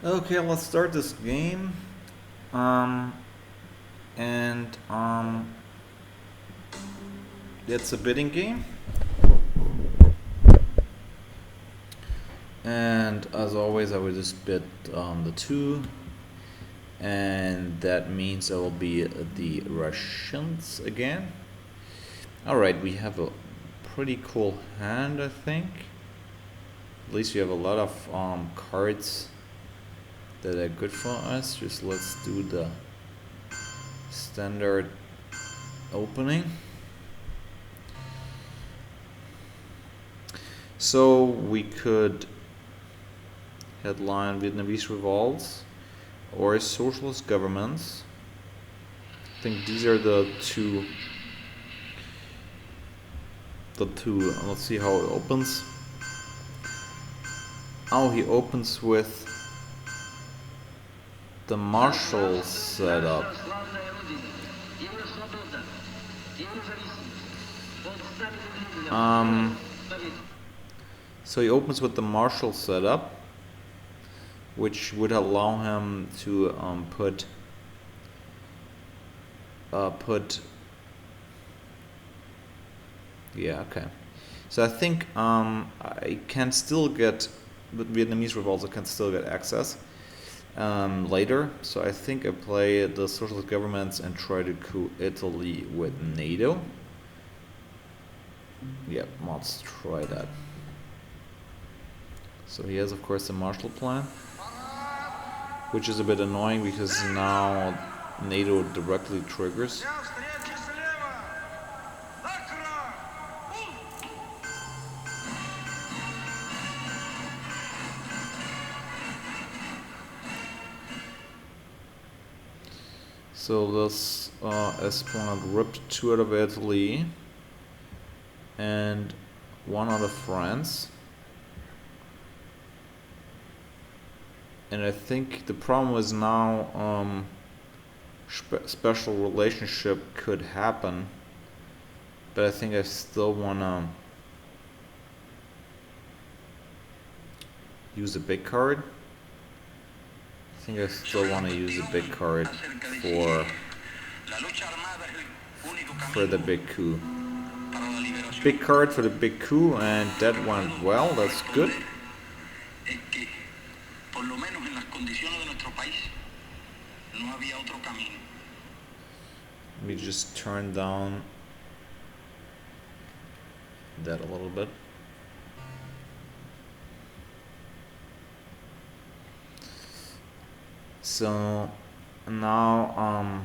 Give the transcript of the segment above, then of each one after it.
Okay, let's start this game. Um, and it's a bidding game. And as always, I will just bid the two, and that means I will be the Russians again. All right, we have a pretty cool hand, I think. At least we have a lot of cards that are good for us. Just let's do the standard opening. So we could headline Vietnamese revolts or socialist governments. I think these are the two. Let's see how it opens. Oh, he opens with the Marshall setup. So he opens with the Marshall setup, which would allow him to put yeah, okay. So I think I can still get, with Vietnamese revolts, I can still get access later. So I think I play the socialist governments and try to coup Italy with NATO. Yep, let's try that. So he has, of course, the Marshall Plan, which is a bit annoying because now NATO directly triggers. So this Esplanade ripped 2 out of Italy and 1 out of France. And I think the problem is now special relationship could happen, but I think I still wanna use a big card. I think I still wanna use a big card for the big coup. Big card for the big coup, and that went well. That's good. Let me just turn down that a little bit. So now,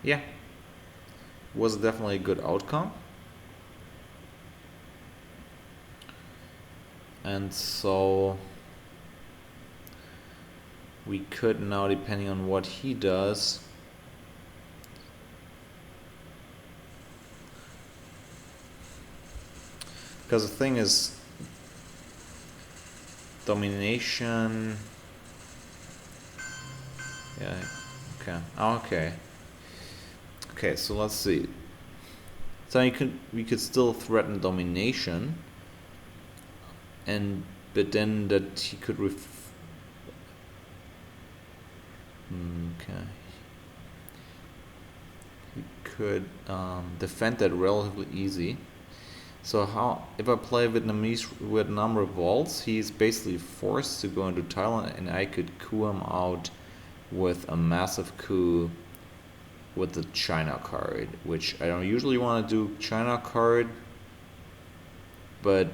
yeah, was definitely a good outcome. And so we could now, depending on what he does, because the thing is, domination. Yeah. Okay. Okay. So let's see. So we could still threaten domination, but then that he could okay. He could defend that relatively easy. So how, if I play Vietnam revolts, he's basically forced to go into Thailand, and I could coup him out with a massive coup with the China card, which I don't usually want to do China card, but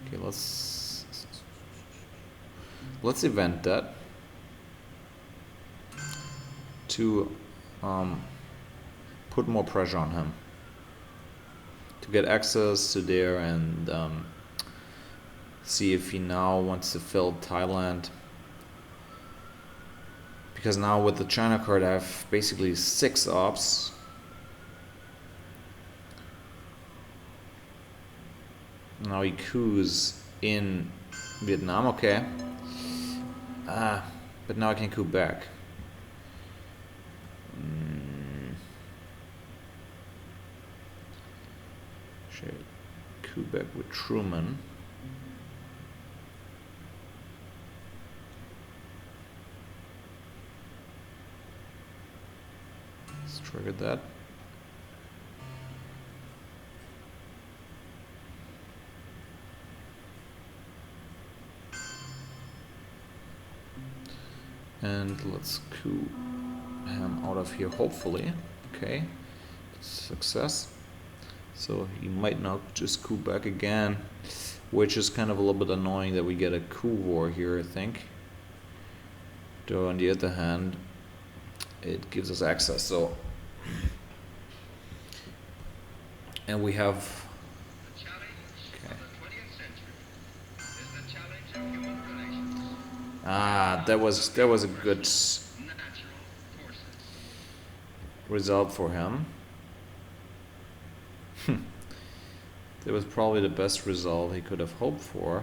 okay, let's event that to put more pressure on him to get access to there, and see if he now wants to fill Thailand, because now with the China card I have basically 6 ops. Now he coups in Vietnam, okay. But now I can coup back. coup back with Truman. Let's trigger that. And let's coup him out of here, hopefully. Okay, success. So he might not just coup back again, which is kind of a little bit annoying that we get a coup war here, I think. Though on the other hand, it gives us access, so. And we have. Okay. That was a good result for him. That was probably the best result he could have hoped for.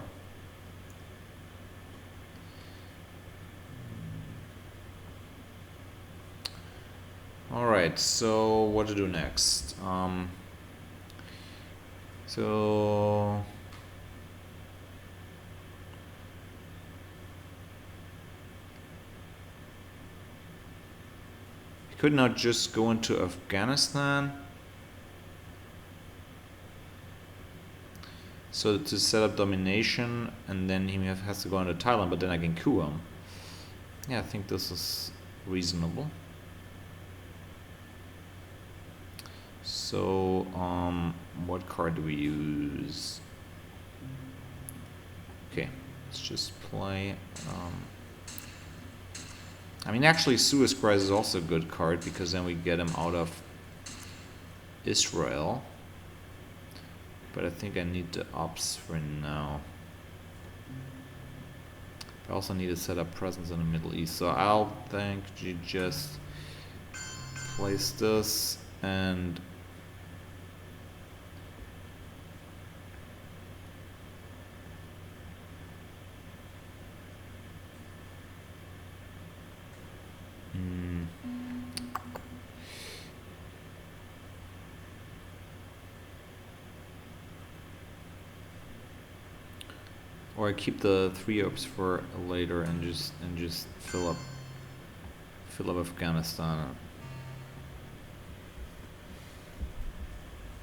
Alright, so what to do next? So he could not just go into Afghanistan. So to set up domination, and then he has to go into Thailand, but then I can coup him. Yeah, I think this is reasonable. So, what card do we use? Okay, let's just play. I mean, actually, Suez Crisis is also a good card because then we get him out of Israel. But I think I need the ops for now. I also need to set up presence in the Middle East. So I'll think you just place this and or I keep the 3 ops for later and just fill up Afghanistan.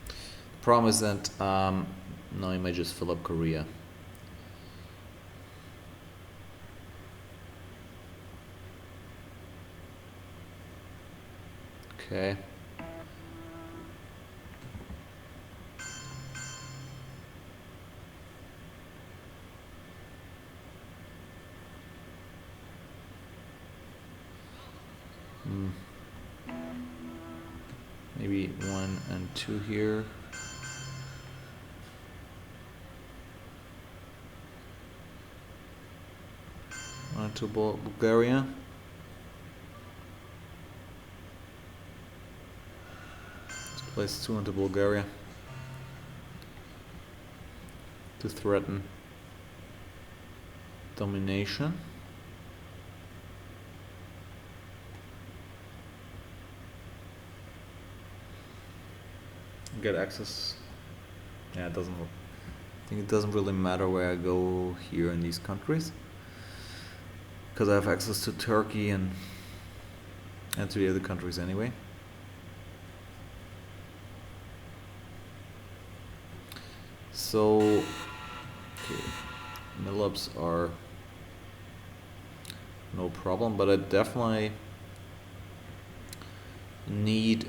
The problem is that no, you might just fill up Korea. Okay. Maybe 1 and 2 here. On to Bulgaria. Let's place 2 into Bulgaria to threaten domination. Get access. Yeah, it doesn't. I think it doesn't really matter where I go here in these countries, because I have access to Turkey and to the other countries anyway. So, okay, mill-ups are no problem, but I definitely need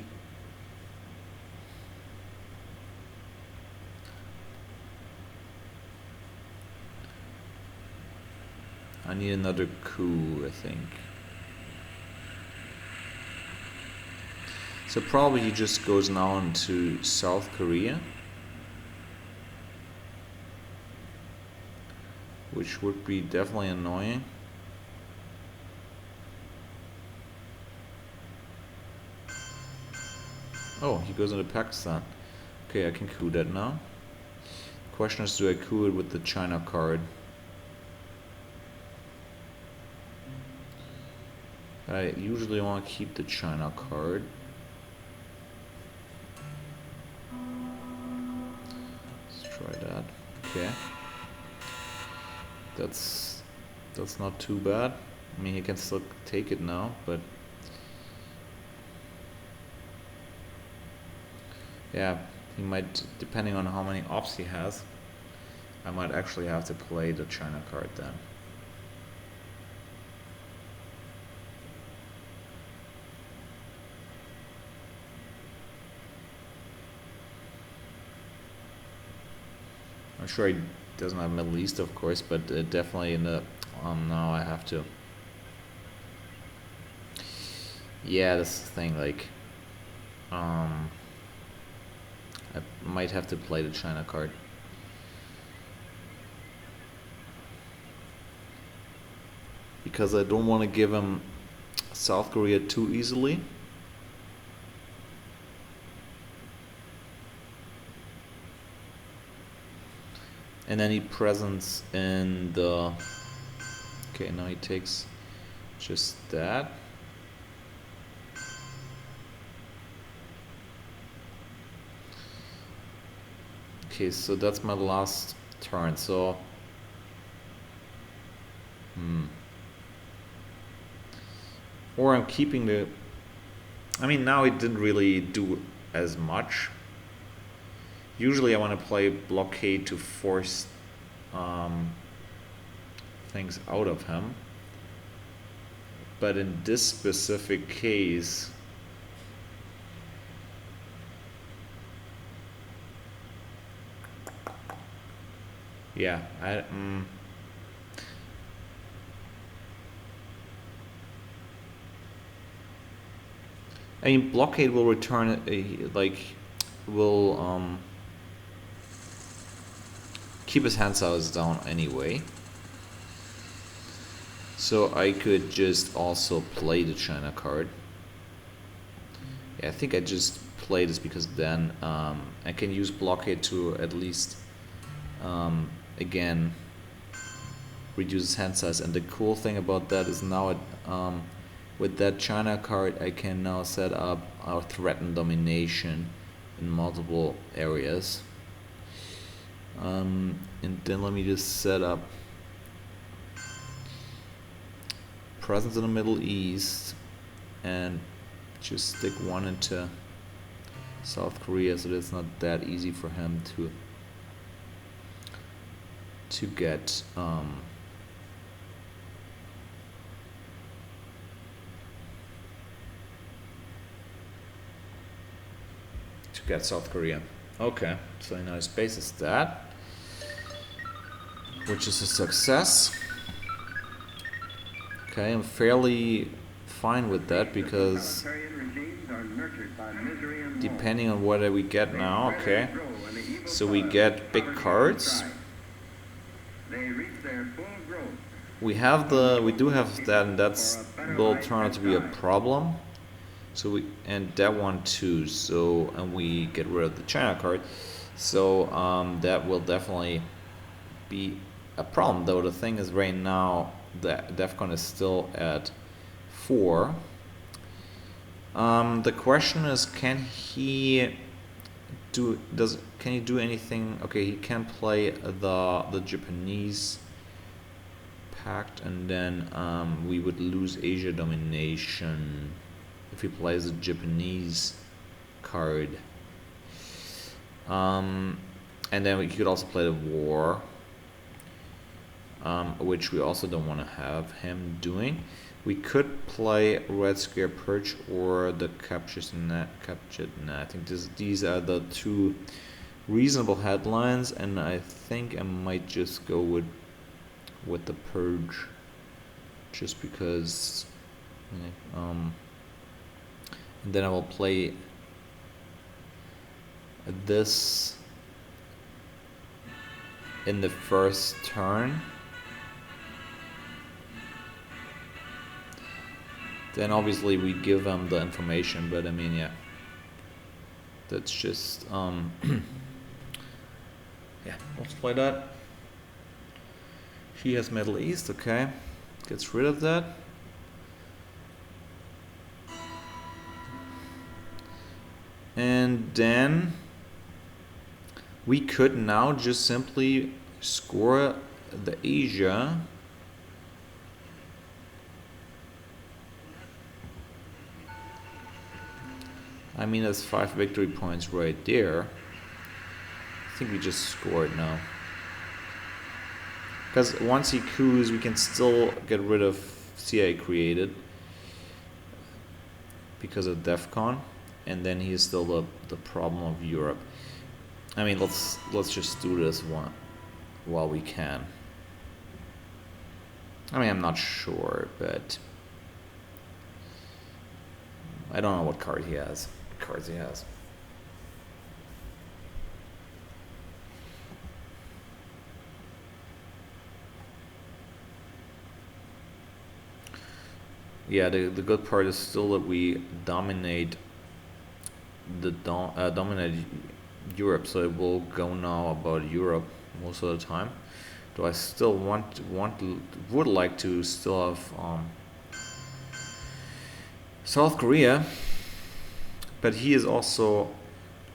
another coup, I think. So probably he just goes now into South Korea, which would be definitely annoying. Oh, he goes into Pakistan. Okay, I can coup that now. Question is, do I coup it with the China card? I usually want to keep the China card. Let's try Okay. That's not too bad. I mean, he can still take it now, but yeah, he might, depending on how many ops he has, I might actually have to play the China card then. I'm sure he doesn't have Middle East, of course, but definitely in the now I have to. Yeah, that's the thing. Like, I might have to play the China card. Because I don't want to give him South Korea too easily. And any presence in the... Okay, now he takes just that. Okay, so that's my last turn, so... Or I'm keeping the... I mean, now it didn't really do as much. Usually I want to play blockade to force things out of him. But in this specific case... Yeah, I mean, blockade will return, will keep his hand size down anyway. So I could just also play the China card. Yeah, I think I just play this because then I can use blockade to at least again reduce his hand size. And the cool thing about that is now with that China card I can now set up our threatened domination in multiple areas. And then let me just set up presence in the Middle East and just stick one into South Korea, so that it's not that easy for him to get South Korea. Okay, so now his base is that, which is a success. Okay, I'm fairly fine with that because depending on what we get now, okay, so we get big cards. We do have that, and that's will turn out to be a problem. So and that one too. So, and we get rid of the China card. So that will definitely be a problem. Though the thing is, right now the DEFCON is still at 4. The question is, can he do anything? Okay, he can play the Japanese pact, and then we would lose Asia domination if he plays a Japanese card. And then we could also play the war, which we also don't want to have him doing. We could play Red Scare Purge or the Captured Net. I think these are the two reasonable headlines, and I think I might just go with the Purge, just because. And then I will play this in the first turn. Then obviously we give them the information, but I mean, yeah, that's just yeah, let's play that. He has Middle East, okay, gets rid of that. And then we could now just simply score the Asia. I mean, that's 5 victory points right there. I think we just scored now. Because once he coups, we can still get rid of CIA created because of DEFCON, and then he's still the problem of Europe. I mean, let's just do this one while we can. I mean, I'm not sure, but I don't know what card he has. What cards he has. Yeah, the good part is still that we dominate dominate Europe, so it will go now about Europe most of the time. Do I still would like to still have South Korea, but he is also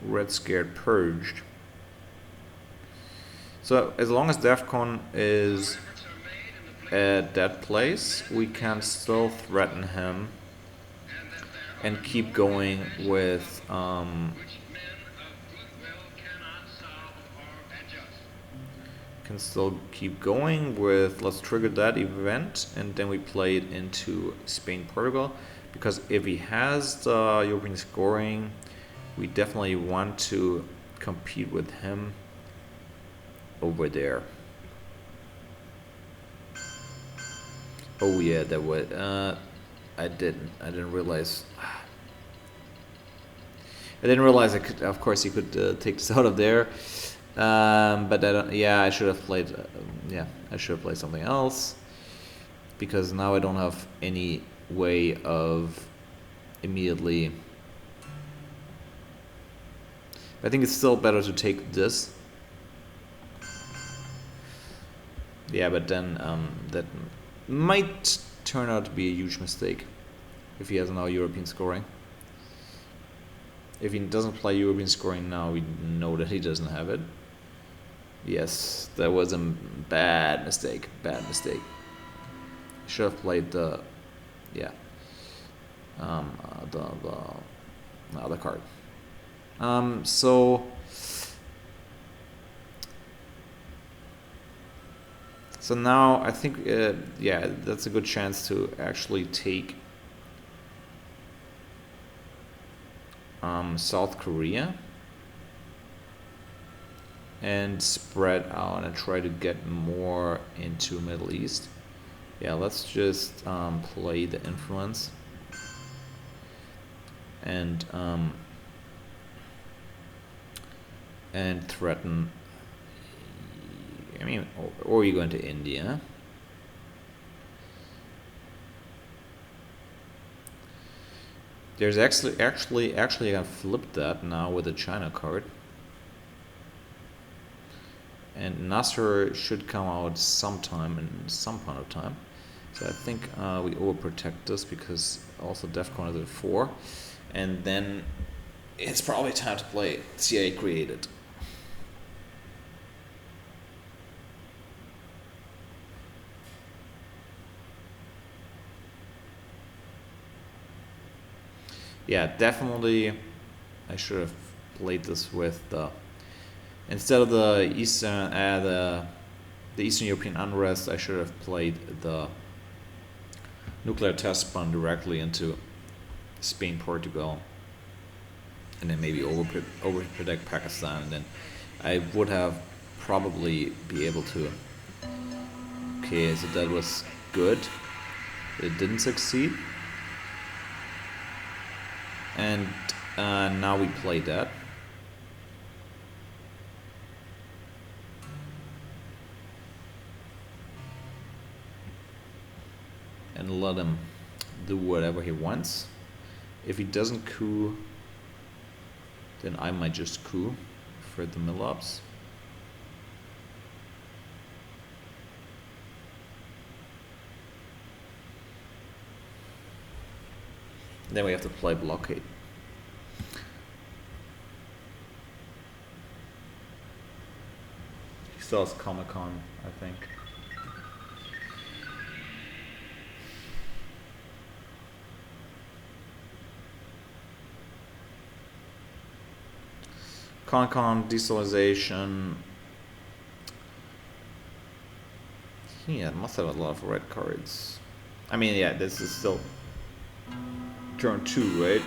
Red Scared Purged. So as long as DEFCON is at that place, we can still threaten him and keep going with can still keep going with, let's trigger that event, and then we play it into Spain, Portugal, because if he has the European scoring, we definitely want to compete with him over there. Oh yeah, that was I didn't realize. I didn't realize I could. Of course, he could take this out of there. But I don't. Yeah, I should have played. Yeah, I should have played something else, because now I don't have any way of immediately. I think it's still better to take this. Yeah, but then that might turn out to be a huge mistake if he has now European scoring. If he doesn't play European scoring now, we know that he doesn't have it. Yes, that was a bad mistake. Bad mistake. Should have played the, yeah, the other card. So now I think, yeah, that's a good chance to actually take South Korea and spread out and try to get more into Middle East. Yeah, let's just play the influence and threaten. I mean, or you go into India. There's actually I can flip that now with the China card. And Nasser should come out sometime in some point of time. So I think we overprotect this because also DEFCON is at 4. And then it's probably time to play CIA created. Yeah, definitely I should have played this with the, instead of the Eastern European unrest, I should have played the nuclear test ban directly into Spain, Portugal, and then maybe overprotect Pakistan, and then I would have probably be able to. Okay, so that was good. It didn't succeed. And now we play that. And let him do whatever he wants. If he doesn't coup, then I might just coup for the mill-ups. Then we have to play blockade. still has Comic-Con, I think. Comic-Con, destabilization. Yeah, it must have a lot of red cards. I mean, yeah, this is still turn 2, right?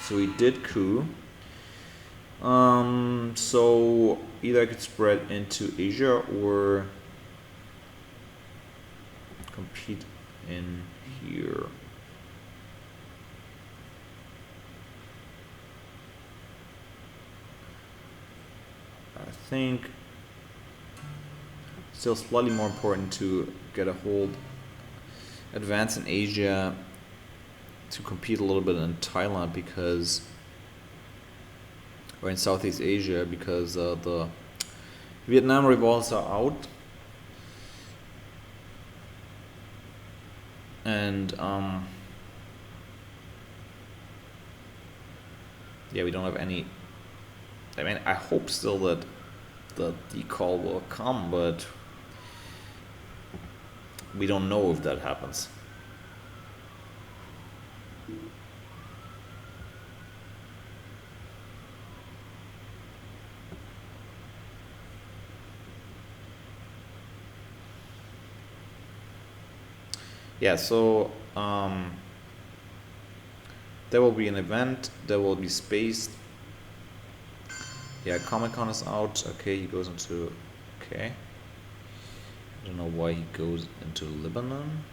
So he did coup. So either I could spread into Asia or compete in here. I think still slightly more important to get a hold, advance in Asia, to compete a little bit in Thailand because, or in Southeast Asia, because the Vietnam revolts are out, and yeah, we don't have any. I mean, I hope still that the call will come, but we don't know if that happens. Yeah, so there will be an event, there will be space. Yeah, Comic-Con is out. Okay, he goes into... Okay. I don't know why he goes into Lebanon,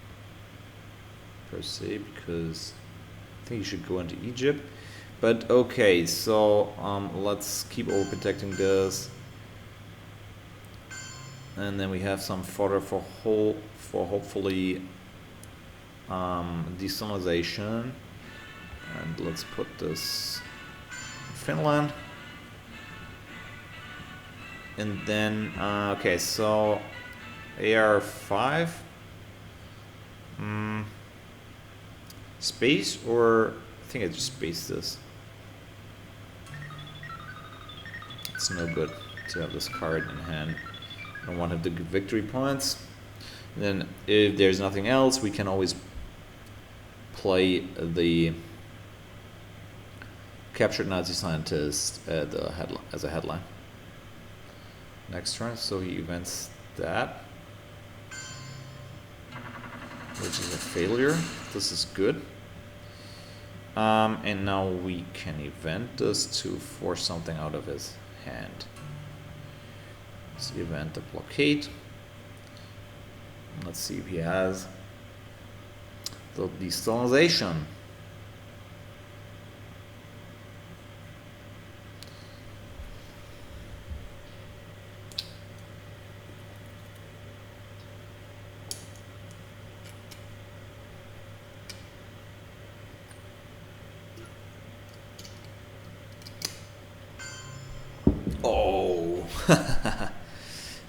per se, because I think he should go into Egypt. But okay, so let's keep overprotecting this. And then we have some fodder for hopefully desalinization. And let's put this in Finland. And then, okay, so AR5. Space, or I think I just spaced this. It's no good to have this card in hand. I don't want him to get victory points. And then if there's nothing else, we can always play the captured Nazi scientist as a headline. Next turn, so he events that, which is a failure. This is good. And now we can event this to force something out of his hand. Let's event the blockade. Let's see if he has the desalinization. Oh,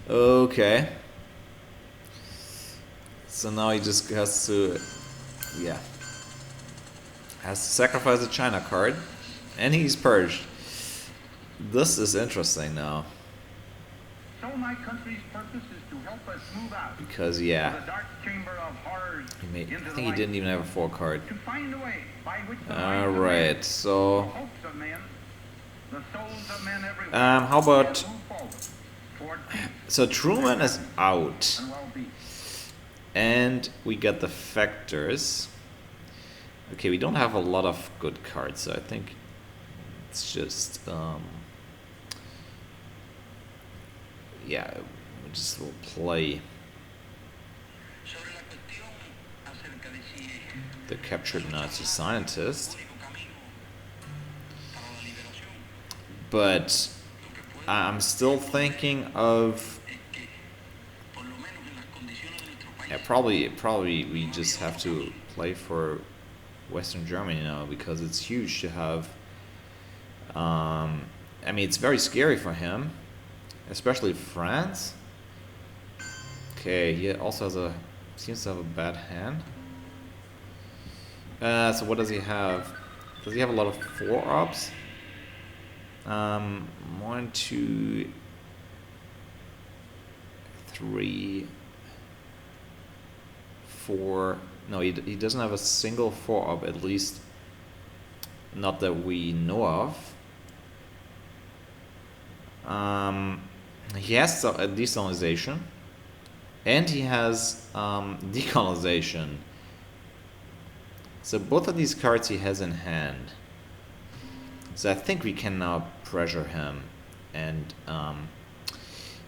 okay. So now he just has to, yeah, has to sacrifice a China card, and he's purged. This is interesting now. So my country's purpose is to help us move out. Because yeah, The dark chamber of horrors I into think the he light, didn't even have a 4 card. to find a way by which the All minds of men, right, the so hopes of men, the souls of men everywhere, how about, can move forward toward peace so Truman is out, and well-being. and we got the factors. Okay, we don't have a lot of good cards, so I think it's just yeah, we just will play the captured Nazi scientist. But I'm still thinking of, yeah, probably we just have to play for Western Germany now, because it's huge to have. I mean, it's very scary for him, especially France. Okay, he also has seems to have a bad hand. So what does he have? Does he have a lot of 4-ups? 1, 2. 3, 4. No, he doesn't have a single 4-up, at least not that we know of. He has a desalinization, and he has decolonization. So both of these cards he has in hand. So I think we can now pressure him. And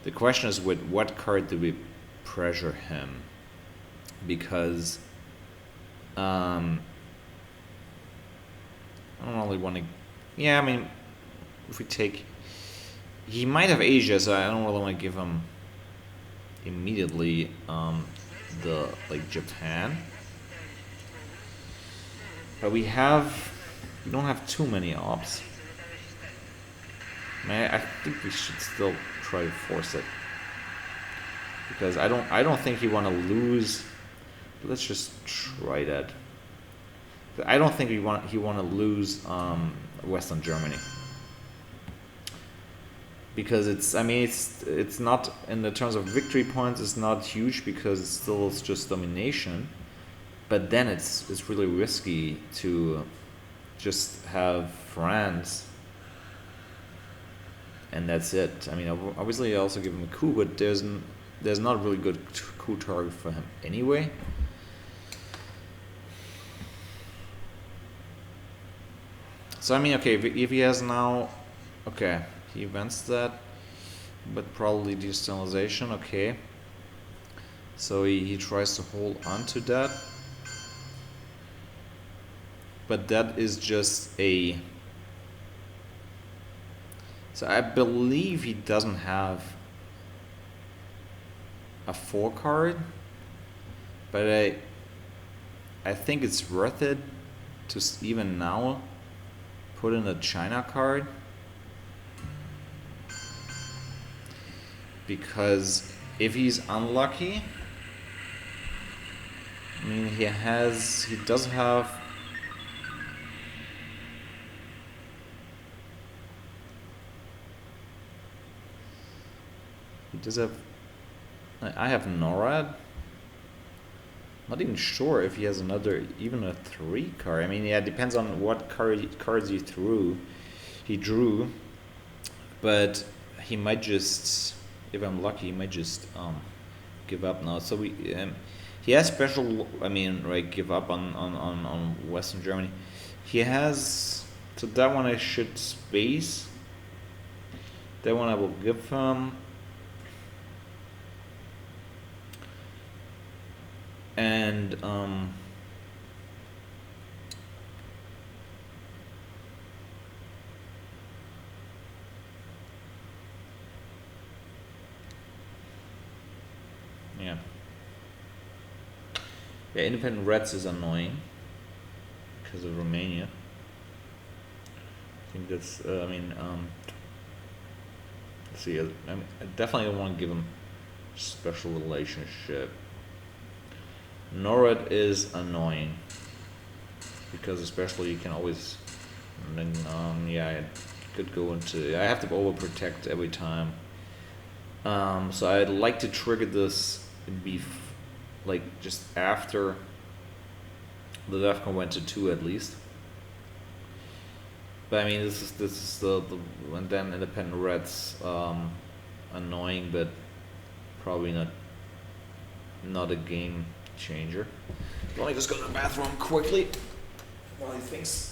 the question is, with what card do we pressure him? Because I don't really want to. Yeah, I mean, if we take, he might have Asia, so I don't really want to give him immediately the Japan. But we don't have too many ops. I think we should still try to force it, because I don't think he want to lose. Let's just try that. I don't think he want to lose Western Germany, because it's not, in the terms of victory points, it's not huge, because it's just domination. But then it's really risky to just have France, and that's it. I mean, obviously I also give him a coup, but there's not a really good coup target for him anyway. So I mean, okay, if he has now, okay, he events that, but probably destabilization, okay. So he tries to hold on to that. But that is just a... So I believe he doesn't have a 4 card, but I think it's worth it to even now put in a China card, because if he's unlucky, I mean, he does have... He does have... I have NORAD. Not even sure if he has even a 3 card. I mean, yeah, it depends on what cards he drew. But he might just, if I'm lucky, he might just give up now. So he has special, I mean, right, give up on Western Germany. He has, so that one I should space. That one I will give him. And yeah, independent Reds is annoying because of Romania. I think that's let's see, I definitely don't want to give him special relationship. NORAD is annoying, because especially you can always, and then it could go into, I have to overprotect every time. So I'd like to trigger this just after the DEFCON went to 2 at least. But I mean, this is the and then independent Reds annoying, but probably not a game changer. Let me just go to the bathroom quickly while he thinks.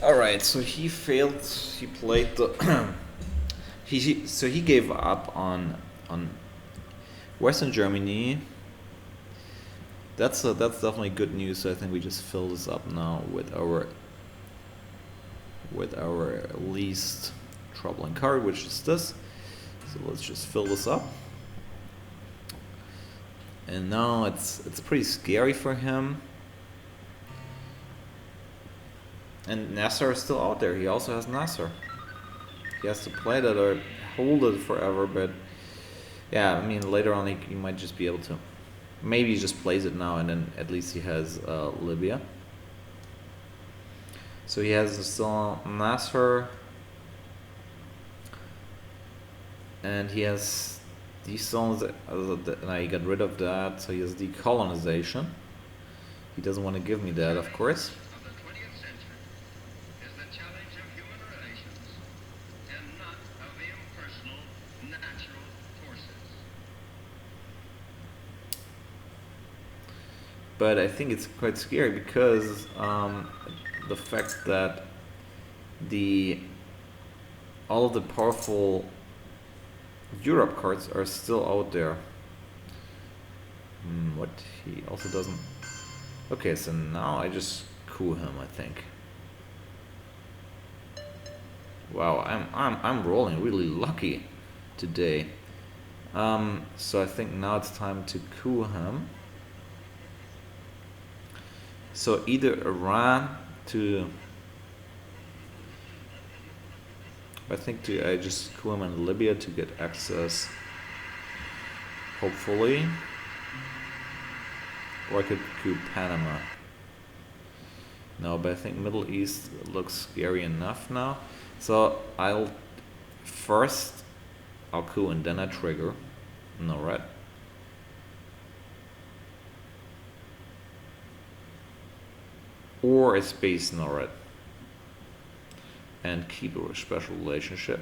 Alright, so he failed. He played the. he gave up on Western Germany. That's definitely good news. So I think we just fill this up now with our least troubling card, which is this. So let's just fill this up. And now it's pretty scary for him. And Nasser is still out there. He also has Nasser. He has to play that or hold it forever, but yeah, I mean later on he might just be able to. Maybe he just plays it now and then at least he has Libya. So he has still Nasser. And he has these songs, now he got rid of that, so he has decolonization. He doesn't want to give me that, of course. But I think it's quite scary because the fact that all of the powerful Europe cards are still out there. What he also doesn't. Okay, so now I just coup him, I think. Wow, I'm rolling really lucky today. So I think now it's time to coup him. So either Iran to. I think I just coup him in Libya to get access. Hopefully. Or I could coup Panama. No, but I think Middle East looks scary enough now. So I'll coup and then I trigger. No, right? Or a space NORAD and keep a special relationship,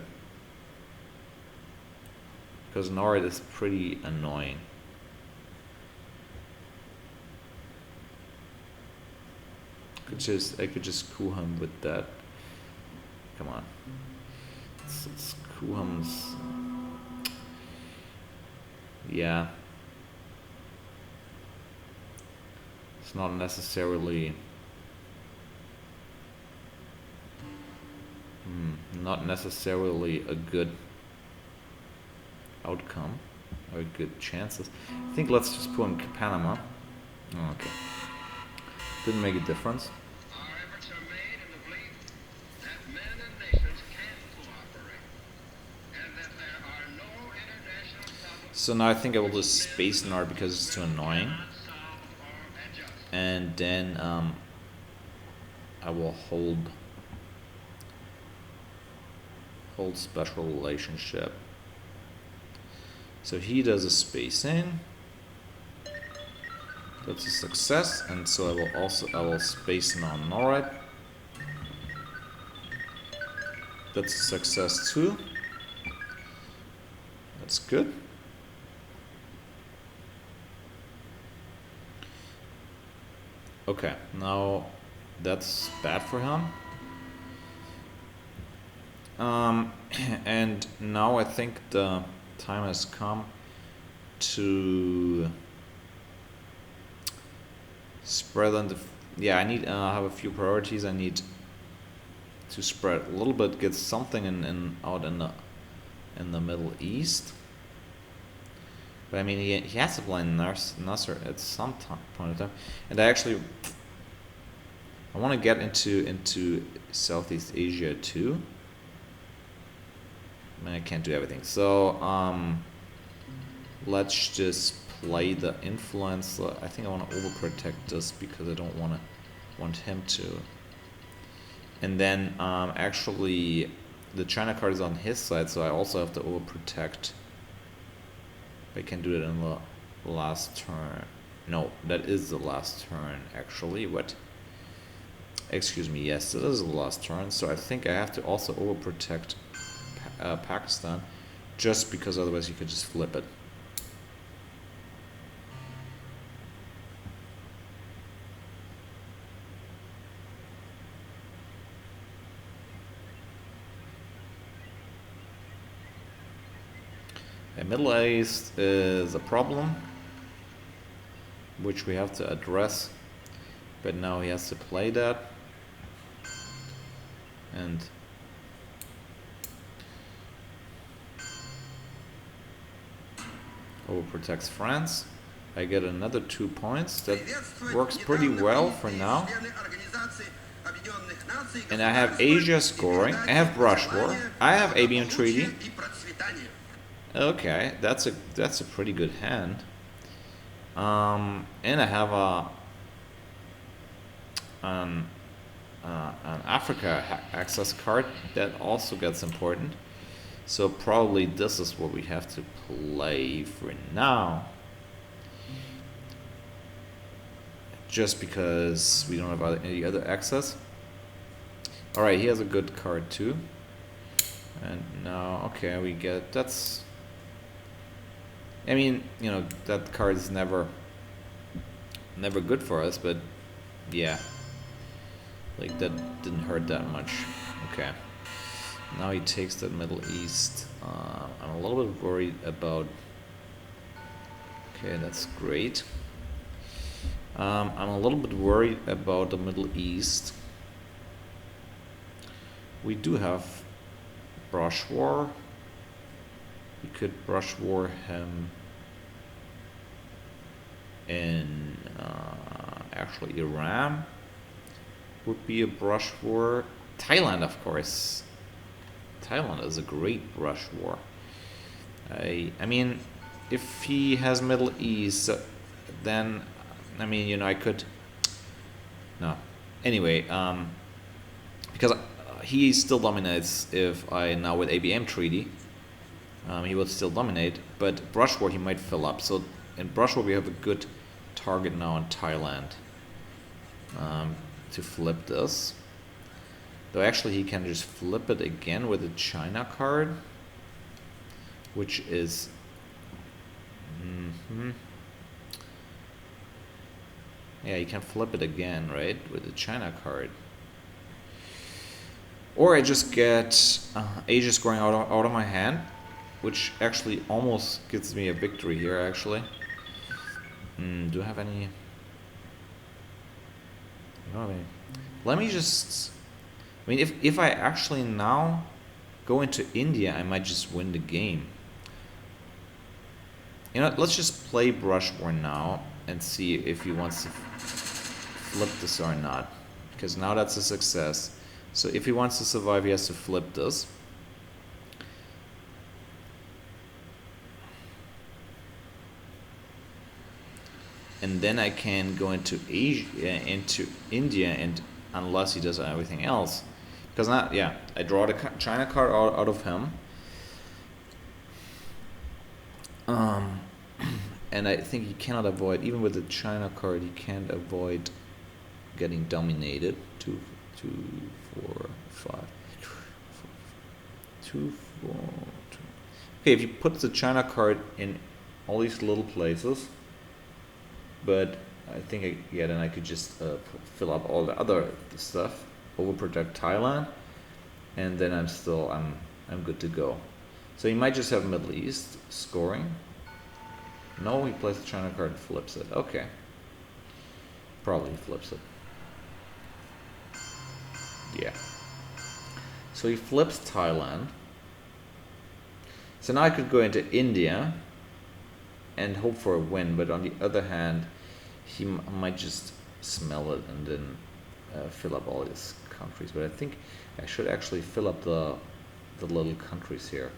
because NORAD is pretty annoying. I could just coup him with that. Come on, let's coup him. Yeah, it's not necessarily. Not necessarily a good outcome or good chances. I think let's just put in Panama. Oh, okay. Didn't make a difference. Our efforts are made in the belief that men and nations can cooperate, and that there are no international problems. So now I think I will just space NAR because it's too annoying. And then I will hold special relationship. So he does a spacing. That's a success, and so I will space on NORAD. That's a success too. That's good. Okay, now that's bad for him. And now I think the time has come to spread on the. Yeah, I need. I have a few priorities. I need to spread a little bit, get something out in the Middle East. But I mean, he has to play Nasser at some point in time, and I want to get into Southeast Asia too. I mean, I can't do everything. So let's just play the influence. I think I want to overprotect this because I don't want him to. And then actually the China card is on his side, so I also have to overprotect. I can do it in the last turn. No, that is the last turn actually. What? Excuse me, yes, it is the last turn. So I think I have to also overprotect Pakistan, just because otherwise you could just flip it. Middle East is a problem, which we have to address. But now he has to play that. And overprotects France. I get another 2 points. That works pretty well for now. And I have Asia scoring. I have Brush War. I have ABM Treaty. Okay, that's a pretty good hand. And I have an Africa access card that also gets important. So probably this is what we have to play for now. Just because we don't have any other access. Alright, he has a good card too. And now, okay, we get, that's, I mean, you know, that card is never good for us, but yeah. Like, that didn't hurt that much. Okay. Now he takes that Middle East. I'm a little bit worried about... Okay, that's great. I'm a little bit worried about the Middle East. We do have Brush War. We could Brush War him in actually Iran would be a Brush War. Thailand, of course. Thailand is a great Brush War. I mean, if he has Middle East, then I mean, you know, I could. No. Anyway, because he still dominates if I now with ABM Treaty. He would still dominate, but Brush War he might fill up. So in Brush War we have a good target now in Thailand to flip this. Though actually he can just flip it again with a China card, which is yeah, you can flip it again, right, with the China card. Or I just get Asia scoring out of my hand, which actually almost gives me a victory here, actually. Do I have any... I mean, let me just... I mean, if I actually now go into India, I might just win the game. You know, let's just play Brush War now and see if he wants to flip this or not. Because now that's a success. So if he wants to survive, he has to flip this. And then I can go into Asia, into India, and unless he does everything else. Because now, yeah, I draw the China card out of him. And I think he cannot avoid, even with the China card, he can't avoid getting dominated. 2, 4, 5. 2, 4, 2. Okay, if you put the China card in all these little places, but I think, then I could just fill up all the other stuff, overprotect Thailand, and then I'm good to go. So he might just have Middle East scoring. No, he plays the China card and flips it. Okay. Probably he flips it. Yeah. So he flips Thailand. So now I could go into India and hope for a win, but on the other hand, he might just smell it and then fill up all his countries. But I think I should actually fill up the little countries here.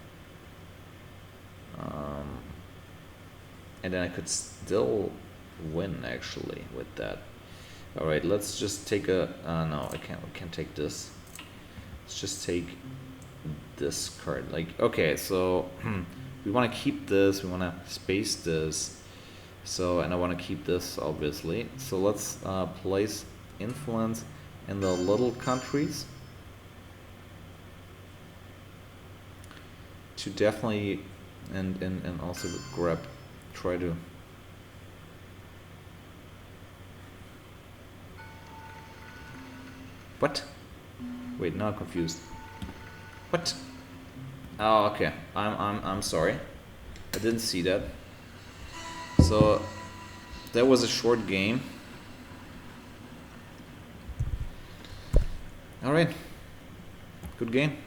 And then I could still win actually with that. All right, let's just take a. No, I can't take this. Let's just take this card. Like, okay, so we want to keep this. We want to space this. So, and I want to keep this obviously. So let's place influence in the little countries to definitely and also try to. What? Wait, now I'm confused. What? Oh, okay. I'm sorry. I didn't see that. So that was a short game. Alright, good game.